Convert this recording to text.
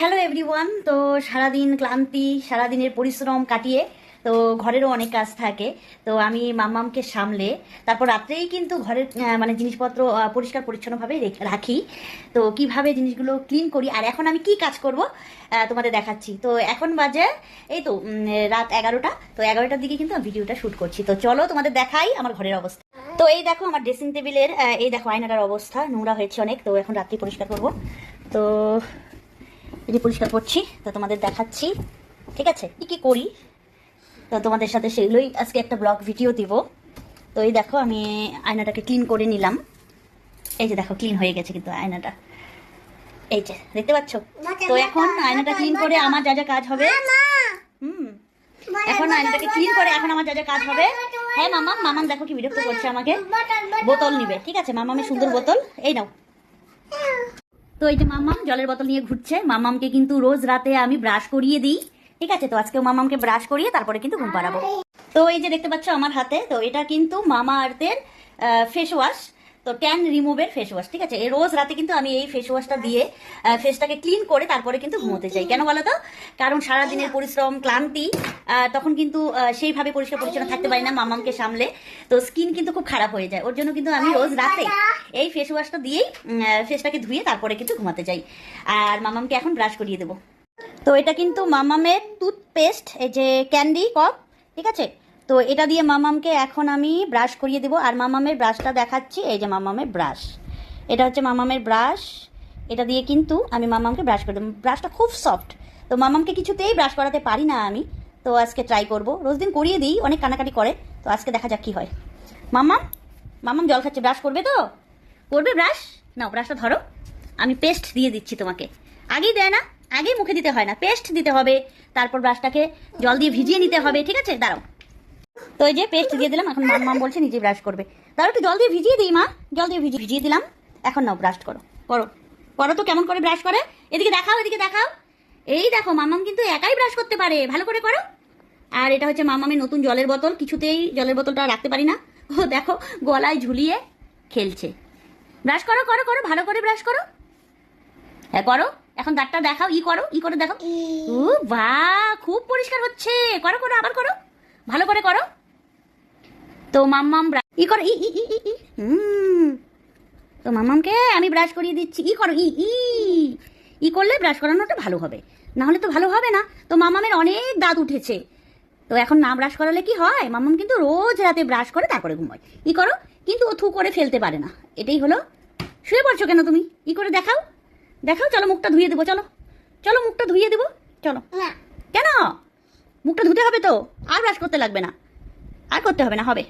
Hello everyone. তো সারাদিন ক্লান্তি, সারাদিনের পরিশ্রম কাটিয়ে তো ঘরেরও অনেক কাজ থাকে। তো আমি মাম্মামকে সামলে তারপর রাত্রেই কিন্তু ঘরের মানে জিনিসপত্র পরিষ্কার পরিচ্ছন্নভাবে রাখি। তো কিভাবে জিনিসগুলো ক্লিন করি আর এখন আমি কি কাজ করব তোমাদের দেখাচ্ছি। তো এখন বাজে এই তো রাত 11টা। তো 11টার দিকে কিন্তু আমি ভিডিওটা শ্যুট করছি। তো চলো তোমাদের দেখাই আমার ঘরের অবস্থা। তো এই দেখো আমার ড্রেসিং টেবিলের এই দেখো আয়নাটার অবস্থা, নোংরা হয়েছে অনেক। তো এখন রাত্রি পরিষ্কার করব। তো এটি পরিষ্কার করছি, তো তোমাদের দেখাচ্ছি, ঠিক আছে কি কি করি। তো তোমাদের সাথে সেগুলোই আজকে একটা ব্লগ ভিডিও দিব। তো এই দেখো আমি আয়নাটাকে ক্লিন করে নিলাম। এই যে দেখো ক্লিন হয়ে গেছে কিন্তু আয়নাটা, এই যে দেখতে পাচ্ছ। তো এখন আয়নাটা ক্লিন করে আমার যা যা কাজ হবে, এখন আয়নাটাকে ক্লিন করে এখন আমার যা যা কাজ হবে। হ্যাঁ মামাম, মামাম দেখো কি বিরক্ত করছে আমাকে। বোতল নিবে, ঠিক আছে মামামের সুন্দর বোতল, এই নাও। তো এই যে মাম্মাম জলের বোতল নিয়ে ঘুরছে। মাম্মামকে কিন্তু রোজ রাতে আমি ব্রাশ করিয়ে দিই, ঠিক আছে। তো আজকেও মাম্মামকে ব্রাশ করিয়ে তারপরে কিন্তু ঘুম পাড়াবো। তো এই যে দেখতে পাচ্ছ আমার হাতে, তো এটা কিন্তু মামা আর্থের ফেস ওয়াশ, তো ট্যান রিমুভের ফেস ওয়াশ, ঠিক আছে। এই রোজ রাতে কিন্তু আমি এই ফেস ওয়াশটা দিয়ে ফেসটাকে ক্লিন করে তারপরে কিন্তু ঘুমোতে চাই। কেন বলো তো? কারণ সারাদিনের পরিশ্রম ক্লান্তি, তখন কিন্তু সেইভাবে পরিষ্কার পরিচ্ছন্ন থাকতে পারি না মামামকে সামলে। তো স্কিন কিন্তু খুব খারাপ হয়ে যায়। ওর জন্য কিন্তু আমি রোজ রাতে এই ফেস ওয়াশটা দিয়েই ফেসটাকে ধুয়ে তারপরে কিন্তু ঘুমাতে যাই। আর মামামকে এখন ব্রাশ করিয়ে দেবো। তো এটা কিন্তু মামামের টুথপেস্ট, এই যে ক্যান্ডি কপ, ঠিক আছে। তো এটা দিয়ে মামামকে এখন আমি ব্রাশ করিয়ে দেবো। আর মামামের ব্রাশটা দেখাচ্ছি, এই যে মামামের ব্রাশ, এটা হচ্ছে মামামের ব্রাশ। এটা দিয়ে কিন্তু আমি মামামকে ব্রাশ করে দেবো। ব্রাশটা খুব সফট, তো মামামকে কিছুতেই ব্রাশ করাতে পারি না আমি। তো আজকে ট্রাই করব, রোজ দিন করিয়ে দিই, অনেক কানাকাটি করে। তো আজকে দেখা যাক কী হয়। মামাম, মামাম জল খাচ্ছে, ব্রাশ করবে তো? করবে ব্রাশ? নাও ব্রাশটা ধরো, আমি পেস্ট দিয়ে দিচ্ছি তোমাকে। আগেই দেয় না, আগেই মুখে দিতে হয় না, পেস্ট দিতে হবে, তারপর ব্রাশটাকে জল দিয়ে ভিজিয়ে নিতে হবে, ঠিক আছে। দাঁড়াও, তো এই যে পেস্ট দিয়ে দিলাম। এখন মাম বলছে নিজে ব্রাশ করবে। দাঁড়াও একটু জল দিয়ে ভিজিয়ে দিই মা, জল দিয়ে ভিজিয়ে দিলাম। এখন নাও ব্রাশ করো, করো করো তো কেমন করে ব্রাশ করে। এদিকে দেখাও, এদিকে দেখাও। এই দেখো মামাম কিন্তু একাই ব্রাশ করতে পারে, ভালো করে করো। আর এটা হচ্ছে মামামের নতুন জলের বোতল, কিছুতেই জলের বোতলটা রাখতে পারি না। ও দেখো গলায় ঝুলিয়ে খেলছে। ব্রাশ করো করো করো, ভালো করে ব্রাশ করো। হ্যাঁ করো, এখন দাঁতটা দেখাও, ই করো, ই করে দেখো। ও বাহ, খুব পরিষ্কার হচ্ছে। করো করো, আবার করো, ভালো করে করো। তো মাম্মাম ই করো, ই ই ই ই ই তো মাম্মামকে আমি ব্রাশ করিয়ে দিচ্ছি। ই করো, ই ই ই করলে ব্রাশ করানোটা ভালো হবে, না হলে তো ভালো হবে না। তো মাম্মামের অনেক দাঁত উঠেছে, তো এখন না ব্রাশ করালে কি হয়, মাম্মাম কিন্তু রোজ রাতে ব্রাশ করে তারপরে ঘুমায়। ই করো, কিন্তু ও থু করে ফেলতে পারে না, এটাই হলো। শুয়ে পড়ছো কেন তুমি? ই করে দেখাও, দেখাও। চলো মুখটা ধুয়ে দেবো, চলো চলো মুখটা ধুয়ে দেবো, চলো। কেন? মুখটা ধুতে হবে তো, আর ব্রাশ করতে লাগবে না, আর করতে হবে না, হবে।